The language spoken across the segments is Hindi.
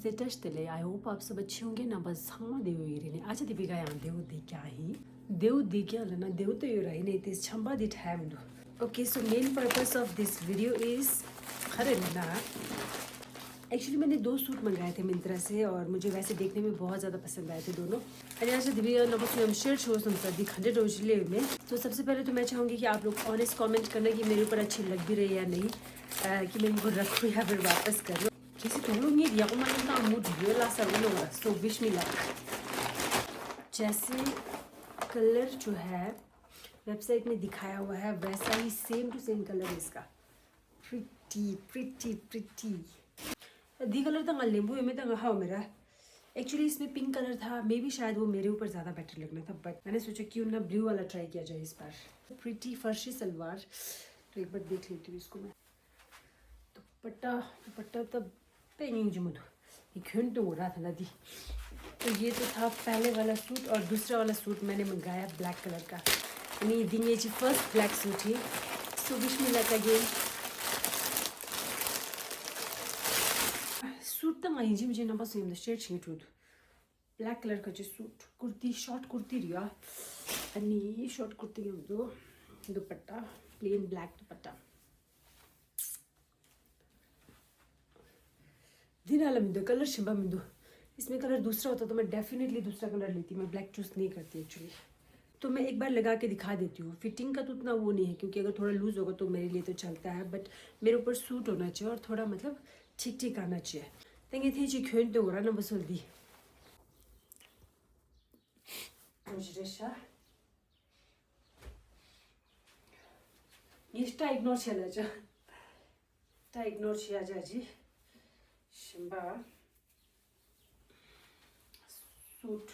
स्टेटस तले आई होप आप सब अच्छे होंगे ना बस हम देव इरेने आज दिबिगा या देव दे क्या ही देव दे क्या लना देव तो युराई ने दिस छंबा दिट हैव दो okay so main purpose of this video is here ना एक्चुअली मैंने 2 सूट मंगाए थे मिंत्रा से और मुझे वैसे देखने में बहुत ज़्यादा पसंद आए थे दोनों। अरे आज दिव्या नबस शेयर शो संसदी खंडे रोजले में तो सबसे पहले तो मैं चाहूँगी कि आप लोग ऑनेस्ट कमेंट करना कि मेरे ऊपर अच्छी लग भी रही है या नहीं, कि मैं इनको रखूँ या फिर वापस करूँ किसी थोड़ी या मूड ला सो विश मी लक। जैसे कलर जो है वेबसाइट में दिखाया हुआ है वैसा ही सेम टू सेम कलर इसका। प्रिटी प्रिटी प्रिटी दी कलर तो लेंबू में तो हाँ मेरा एक्चुअली इसमें पिंक कलर था, मे भी शायद वो मेरे ऊपर ज़्यादा बेटर लगना था, बट मैंने सोचा क्यों ना ब्लू वाला ट्राई किया जाए इस बार। प्रिटी फर्शी सलवार, तो एक बार देख लेती हूँ इसको मैं। दुपट्टा दुपट्टा तब पेंगिंग जो मुझे घंटे हो रहा था ना दी। तो ये तो था पहले वाला सूट और दूसरा वाला सूट मैंने मंगाया ब्लैक कलर का, यानी दिन ये फर्स्ट ब्लैक सूट ही। So wish me luck again. Suit तो जी मुझे ना बस ये शेड शीट हुई ब्लैक कलर का जो सूट कुर्ती शॉर्ट कुर्ती रिया अनि शॉर्ट कुर्ती दो दुपट्टा प्लेन ब्लैक दुपट्टा दिन आला मिंदो कलर शिंबा मिंदो। इसमें कलर दूसरा होता तो मैं डेफिनेटली दूसरा कलर लेती, मैं ब्लैक चूज नहीं करती एक्चुअली। तो मैं एक बार लगा के दिखा देती हूँ। फिटिंग का तो उतना वो नहीं है क्योंकि अगर थोड़ा लूज होगा तो मेरे लिए तो चलता है, बट मेरे ऊपर सूट होना चाहिए और थोड़ा मतलब ठीक ठीक आना चाहिए। तेंगे थे जी खेन तो हो रहा ना बस दी ये स्टा इग्नोर चला जा स्टा इग्नोर किया जा जी शिंबा सूट।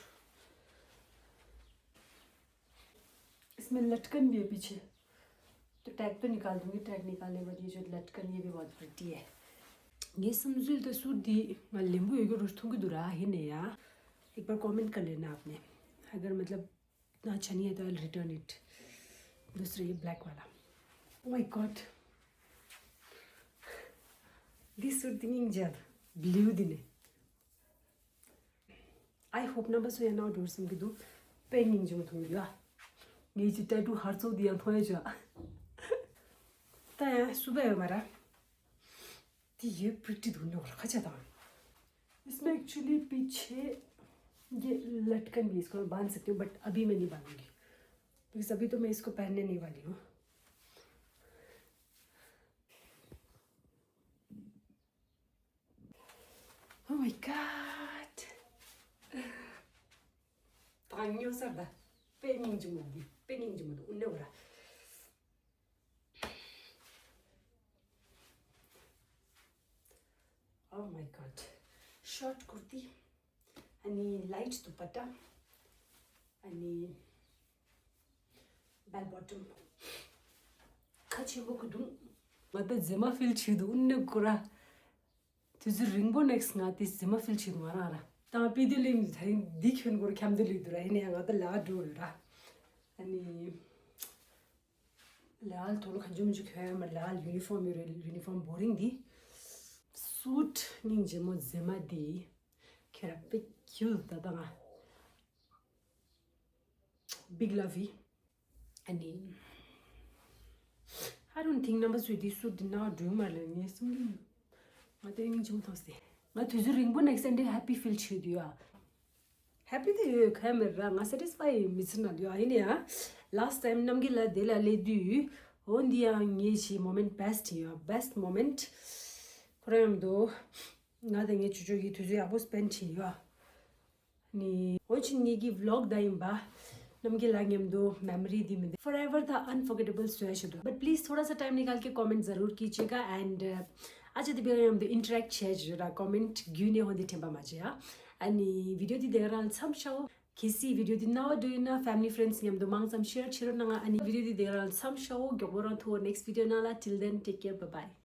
इसमें लटकन भी है पीछे, तो टैग तो निकाल दूंगी, टैग निकालने के बाद ये जो लटकन ये भी बहुत प्रिटी है। ये समझो तो सूट दी लेंबू एक रुस्तों की दुरा ही नहीं यार। एक बार कमेंट कर लेना आपने, अगर मतलब इतना अच्छा नहीं है तो आई रिटर्न इट। दूसरा ये ब्लैक वाला, ओह my God this suit thinking जब ब्लू दिने आई होप ना बस ये ना डोर सम की दो पेंगिंग जो थोड़ी ये जी टैटू हर दिया थोड़े जा तो सुबह है हमारा ये प्रिटी धुलने को रखा जाता है। इसमें एक्चुअली पीछे ये लटकन भी इसको मैं बांध सकती हूँ, बट अभी मैं नहीं बांधूंगी बिकॉज अभी तो मैं इसको पहनने नहीं वाली हूँ। ओह माय गॉड तांगियो सरदा पेनिंग जुमुदी उन्ने हो रहा। Oh my god, short kurti आणि लाइट दुपट्टा आणि बेल बॉटम खचे बकुदुं मत जेमा फिल छिदु उन्ने कुरा तुझ रिंगबो नेक्स्ट ना तिस जेमा फिल छिदु मारा ता पिदिलिम धै दिखन गोर ख्यामदलि दुरा इने हंगा त ला डोरा अनि लाल थोड़ा खंजो मुझे खाया मैं लाल यूनिफॉर्म बोरिंग दी सूट निंजे मो जेमा दी खेरा पे क्यूट दादा बिग लवी अनि I don't think numbers with this suit now do marlene something mate निंजे मो थोस्ते मैं तुझे रिंगबो नेक्स्ट एंड हैप्पी फील छिदिया हैप्पी द कैमरा ना satisfy मिसना दियो आइने या लास्ट टाइम नमगे ला देला ले दु on dia ngi moment best moment 그럼 도 나중에 주저기 두지 아버 스펜치야 니 очень 얘기 vlog 다임바 नमगे लागेम दो मेमोरी दी में forever था अनफॉरगेटेबल स्ट्रेच दो। बट प्लीज थोड़ा सा टाइम निकाल के कमेंट जरूर कीजिएगा एंड आज दी बेरम द इंटरेक्ट शेयर कमेंट ग्यूने होंदे टेंबा माजिया अनि वीडियो दी देराल सम शो किसी वीडियो दी नाउ डू ना फैमिली फ्रेंड्स नियम दो मांग सम शेयर छिरो नंगा अनि वीडियो दी देराल सम शो गबोरन थो नेक्स्ट वीडियो नाला till then take care bye bye.